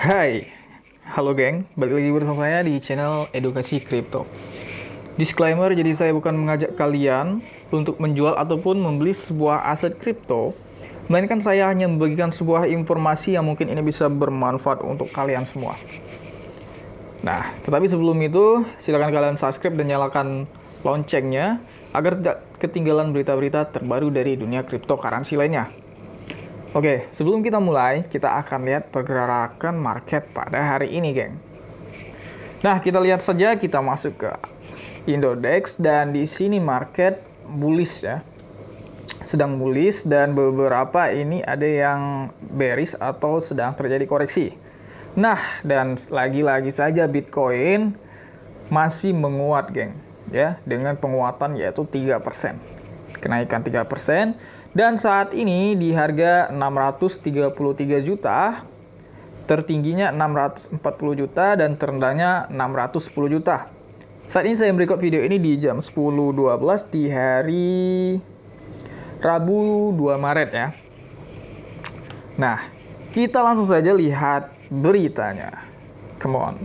Hai, halo geng, balik lagi bersama saya di channel Edukasi Kripto. Disclaimer, jadi saya bukan mengajak kalian untuk menjual ataupun membeli sebuah aset kripto, melainkan saya hanya membagikan sebuah informasi yang mungkin ini bisa bermanfaat untuk kalian semua. Nah, tetapi sebelum itu, silakan kalian subscribe dan nyalakan loncengnya agar tidak ketinggalan berita-berita terbaru dari dunia cryptocurrency lainnya. Oke, sebelum kita mulai, kita akan lihat pergerakan market pada hari ini, geng. Nah, kita lihat saja, kita masuk ke Indodex dan di sini market bullish ya. Sedang bullish dan beberapa ini ada yang bearish atau sedang terjadi koreksi. Nah, dan lagi-lagi saja Bitcoin masih menguat, geng, ya, dengan penguatan yaitu 3%. Kenaikan 3%. Dan saat ini di harga 633 juta, tertingginya 640 juta dan terendahnya 610 juta. Saat ini saya merekod video ini di jam 10.12 di hari Rabu 2 Maret ya. Nah, kita langsung saja lihat beritanya. Come on.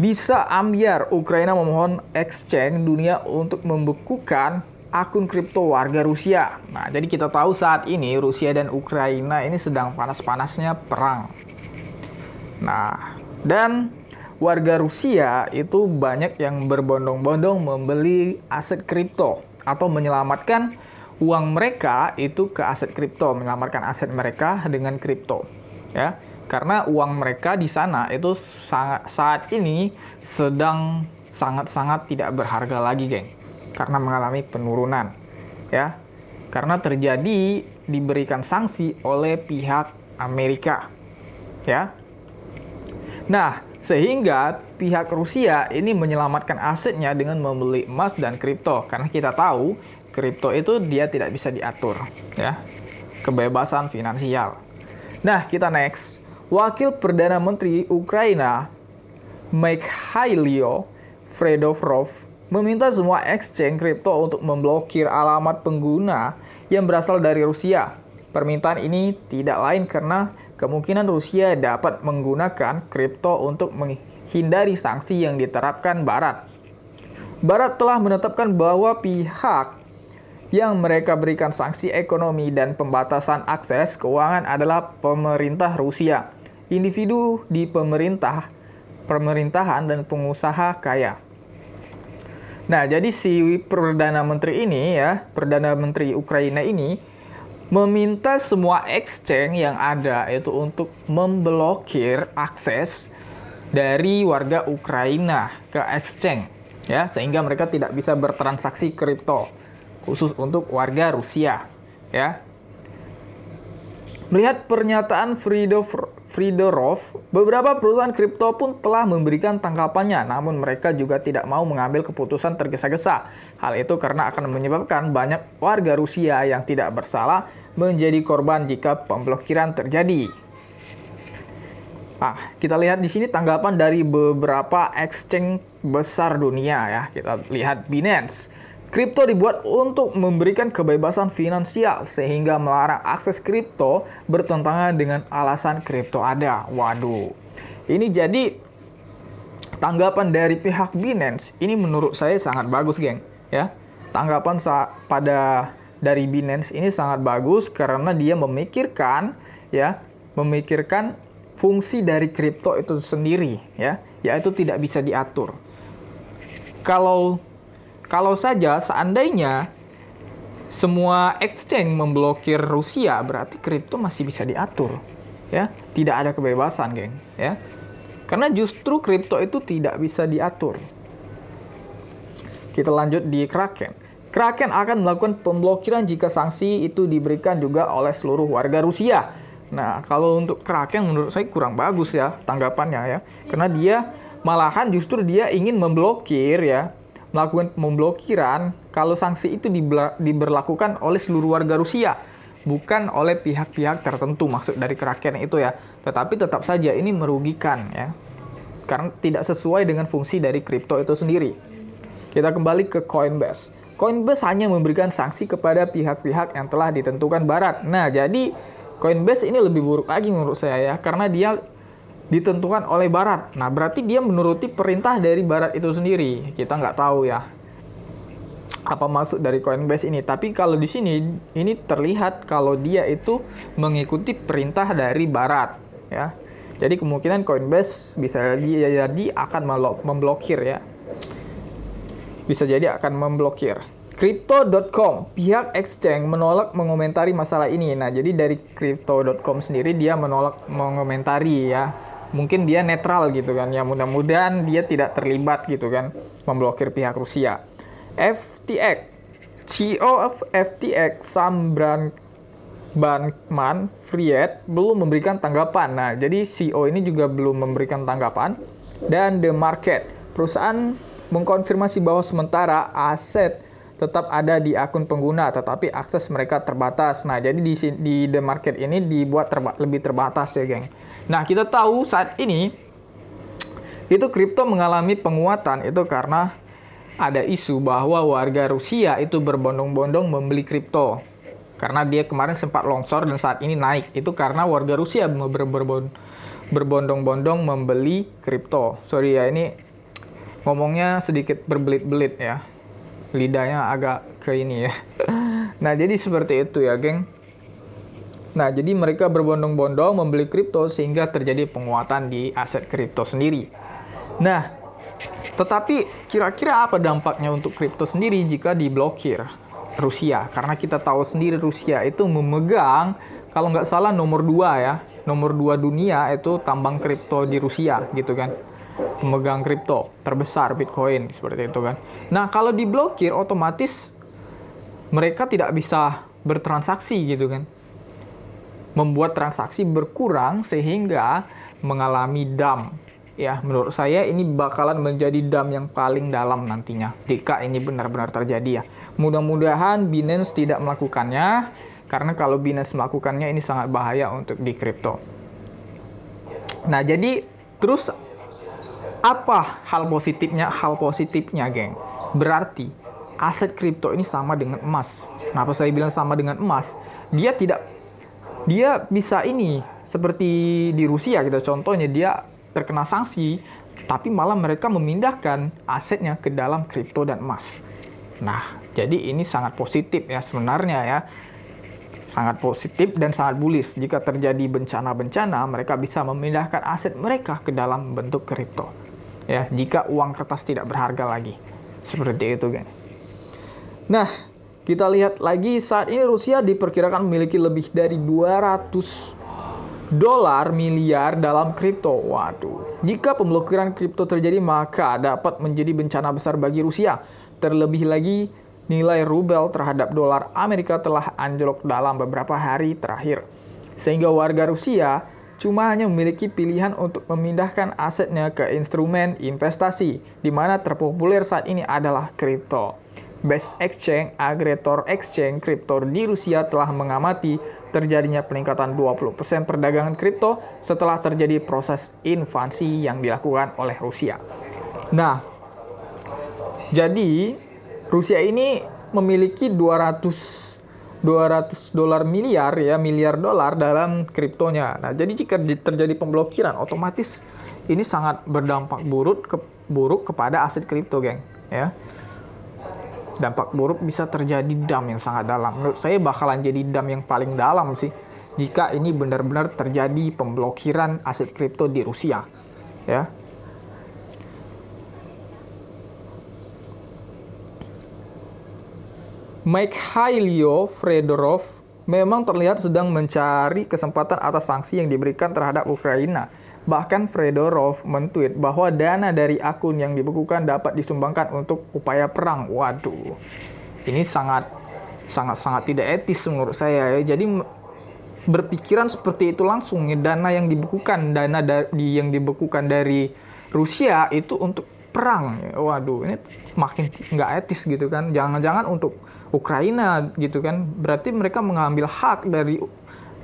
Bisa ambiar Ukraina memohon exchange dunia untuk membekukan akun kripto warga Rusia. Nah, jadi kita tahu saat ini Rusia dan Ukraina ini sedang panas-panasnya perang. Nah, dan warga Rusia itu banyak yang berbondong-bondong membeli aset kripto atau menyelamatkan uang mereka itu ke aset kripto, menyelamatkan aset mereka dengan kripto, ya. Karena uang mereka di sana itu saat ini sedang sangat-sangat tidak berharga lagi, geng. Karena mengalami penurunan, ya, karena terjadi diberikan sanksi oleh pihak Amerika, ya. Nah, sehingga pihak Rusia ini menyelamatkan asetnya dengan membeli emas dan kripto, karena kita tahu kripto itu dia tidak bisa diatur, ya, kebebasan finansial. Nah, kita next. Wakil Perdana Menteri Ukraina Mikhailo Fedorov meminta semua exchange kripto untuk memblokir alamat pengguna yang berasal dari Rusia. Permintaan ini tidak lain karena kemungkinan Rusia dapat menggunakan kripto untuk menghindari sanksi yang diterapkan Barat. Barat telah menetapkan bahwa pihak yang mereka berikan sanksi ekonomi dan pembatasan akses keuangan adalah pemerintah Rusia, individu di pemerintahan dan pengusaha kaya. Nah, jadi si Perdana Menteri ini ya, Perdana Menteri Ukraina ini meminta semua exchange yang ada itu untuk memblokir akses dari warga Ukraina ke exchange, ya, sehingga mereka tidak bisa bertransaksi kripto, khusus untuk warga Rusia, ya. Melihat pernyataan Fedorov, beberapa perusahaan kripto pun telah memberikan tanggapannya, namun mereka juga tidak mau mengambil keputusan tergesa-gesa. Hal itu karena akan menyebabkan banyak warga Rusia yang tidak bersalah menjadi korban jika pemblokiran terjadi. Nah, kita lihat di sini tanggapan dari beberapa exchange besar dunia ya. Kita lihat Binance. Kripto dibuat untuk memberikan kebebasan finansial sehingga melarang akses kripto bertentangan dengan alasan kripto ada. Waduh. Ini jadi tanggapan dari pihak Binance ini menurut saya sangat bagus, geng, ya. Tanggapan dari Binance ini sangat bagus karena dia memikirkan fungsi dari kripto itu sendiri, ya, yaitu tidak bisa diatur. Kalau saja seandainya semua exchange memblokir Rusia, berarti kripto masih bisa diatur, ya. Tidak ada kebebasan, geng, ya. Karena justru kripto itu tidak bisa diatur. Kita lanjut di Kraken. Kraken akan melakukan pemblokiran jika sanksi itu diberikan juga oleh seluruh warga Rusia. Nah, kalau untuk Kraken menurut saya kurang bagus ya tanggapannya ya. Karena dia malahan justru dia ingin memblokir ya, melakukan pemblokiran kalau sanksi itu diberlakukan oleh seluruh warga Rusia, bukan oleh pihak-pihak tertentu maksud dari Kraken itu ya. Tetapi tetap saja ini merugikan ya, karena tidak sesuai dengan fungsi dari kripto itu sendiri. Kita kembali ke Coinbase. Coinbase hanya memberikan sanksi kepada pihak-pihak yang telah ditentukan Barat. Nah, jadi Coinbase ini lebih buruk lagi menurut saya ya, karena dia ditentukan oleh Barat. Nah, berarti dia menuruti perintah dari Barat itu sendiri. Kita nggak tahu ya apa maksud dari Coinbase ini. Tapi kalau di sini ini terlihat kalau dia itu mengikuti perintah dari Barat, ya. Jadi kemungkinan Coinbase bisa jadi akan memblokir ya. Bisa jadi akan memblokir. Crypto.com, pihak exchange menolak mengomentari masalah ini. Nah, jadi dari Crypto.com sendiri dia menolak mengomentari ya. Mungkin dia netral gitu kan. Ya mudah-mudahan dia tidak terlibat gitu kan memblokir pihak Rusia. FTX, CEO of FTX Sam Bankman-Fried belum memberikan tanggapan. Nah, jadi CEO ini juga belum memberikan tanggapan. Dan The Market, perusahaan mengkonfirmasi bahwa sementara aset tetap ada di akun pengguna, tetapi akses mereka terbatas. Nah, jadi di The Market ini dibuat lebih terbatas ya, geng. Nah, kita tahu saat ini itu kripto mengalami penguatan itu karena ada isu bahwa warga Rusia itu berbondong-bondong membeli kripto. Karena dia kemarin sempat longsor dan saat ini naik. Itu karena warga Rusia berbondong-bondong membeli kripto. Sorry ya, ini ngomongnya sedikit berbelit-belit ya. Lidahnya agak ke ini ya. Nah, jadi seperti itu ya, geng. Nah, jadi mereka berbondong-bondong membeli kripto sehingga terjadi penguatan di aset kripto sendiri. Nah, tetapi kira-kira apa dampaknya untuk kripto sendiri jika diblokir Rusia? Karena kita tahu sendiri Rusia itu memegang, kalau nggak salah nomor 2 ya. Nomor 2 dunia itu tambang kripto di Rusia gitu kan. Pemegang kripto terbesar Bitcoin seperti itu kan. Nah, kalau diblokir otomatis mereka tidak bisa bertransaksi gitu kan. Membuat transaksi berkurang sehingga mengalami dump. Ya, menurut saya ini bakalan menjadi dump yang paling dalam nantinya jika ini benar-benar terjadi ya. Mudah-mudahan Binance tidak melakukannya, karena kalau Binance melakukannya ini sangat bahaya untuk di kripto. Nah, jadi terus apa hal positifnya? Hal positifnya, geng, berarti aset kripto ini sama dengan emas. Kenapa saya bilang sama dengan emas? Dia bisa ini seperti di Rusia gitu. Contohnya dia terkena sanksi, tapi malah mereka memindahkan asetnya ke dalam kripto dan emas. Nah, jadi ini sangat positif ya sebenarnya ya. Sangat positif dan sangat bullish. Jika terjadi bencana-bencana, mereka bisa memindahkan aset mereka ke dalam bentuk kripto. Ya, jika uang kertas tidak berharga lagi. Seperti itu, geng. Nah, kita lihat lagi saat ini Rusia diperkirakan memiliki lebih dari 200 dolar miliar dalam kripto. Waduh. Jika pemblokiran kripto terjadi, maka dapat menjadi bencana besar bagi Rusia. Terlebih lagi, nilai rubel terhadap dolar Amerika telah anjlok dalam beberapa hari terakhir. Sehingga warga Rusia cuma hanya memiliki pilihan untuk memindahkan asetnya ke instrumen investasi, di mana terpopuler saat ini adalah kripto. Base Exchange, agregator exchange kripto di Rusia telah mengamati terjadinya peningkatan 20% perdagangan kripto setelah terjadi proses invasi yang dilakukan oleh Rusia. Nah, jadi Rusia ini memiliki 200 dolar miliar ya, miliar dolar dalam kriptonya. Nah, jadi jika terjadi pemblokiran, otomatis ini sangat berdampak buruk kepada aset kripto, geng, ya. Dampak buruk bisa terjadi dump yang sangat dalam. Menurut saya bakalan jadi dump yang paling dalam sih jika ini benar-benar terjadi pemblokiran aset kripto di Rusia, ya. Mikhailo Fedorov memang terlihat sedang mencari kesempatan atas sanksi yang diberikan terhadap Ukraina. Bahkan Fedorov men-tweet bahwa dana dari akun yang dibekukan dapat disumbangkan untuk upaya perang. Waduh, ini sangat tidak etis menurut saya ya. Jadi berpikiran seperti itu langsung ya, dana yang dibekukan dari Rusia itu untuk perang. Waduh, ini makin nggak etis gitu kan. Jangan-jangan untuk Ukraina gitu kan. Berarti mereka mengambil hak dari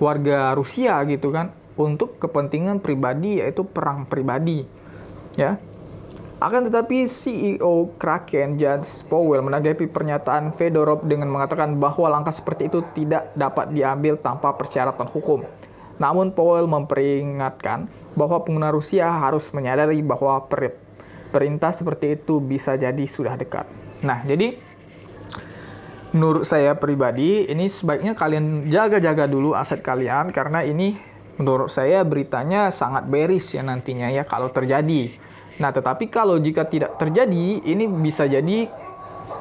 warga Rusia gitu kan, untuk kepentingan pribadi, yaitu perang pribadi, ya. Akan tetapi CEO Kraken James Powell menanggapi pernyataan Fedorov dengan mengatakan bahwa langkah seperti itu tidak dapat diambil tanpa persyaratan hukum. Namun Powell memperingatkan bahwa pengguna Rusia harus menyadari bahwa perintah seperti itu bisa jadi sudah dekat. Nah, jadi menurut saya pribadi, ini sebaiknya kalian jaga-jaga dulu aset kalian, karena ini menurut saya beritanya sangat bearish ya nantinya ya kalau terjadi. Nah, tetapi kalau jika tidak terjadi, ini bisa jadi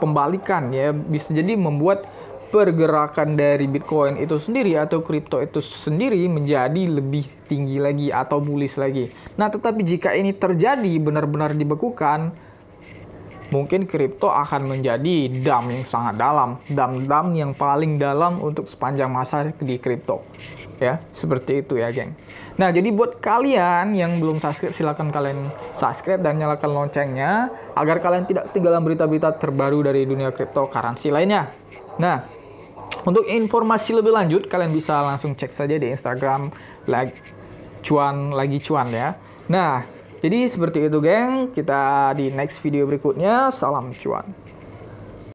pembalikan ya, bisa jadi membuat pergerakan dari Bitcoin itu sendiri atau kripto itu sendiri menjadi lebih tinggi lagi atau bullish lagi. Nah, tetapi jika ini terjadi benar-benar dibekukan, mungkin kripto akan menjadi dam yang sangat dalam, dam yang paling dalam untuk sepanjang masa di kripto. Ya, seperti itu ya, geng. Nah, jadi buat kalian yang belum subscribe, silakan kalian subscribe dan nyalakan loncengnya agar kalian tidak ketinggalan berita-berita terbaru dari dunia cryptocurrency lainnya. Nah, untuk informasi lebih lanjut kalian bisa langsung cek saja di Instagram lagi cuan ya. Nah, jadi seperti itu, geng. Kita di next video berikutnya. Salam cuan.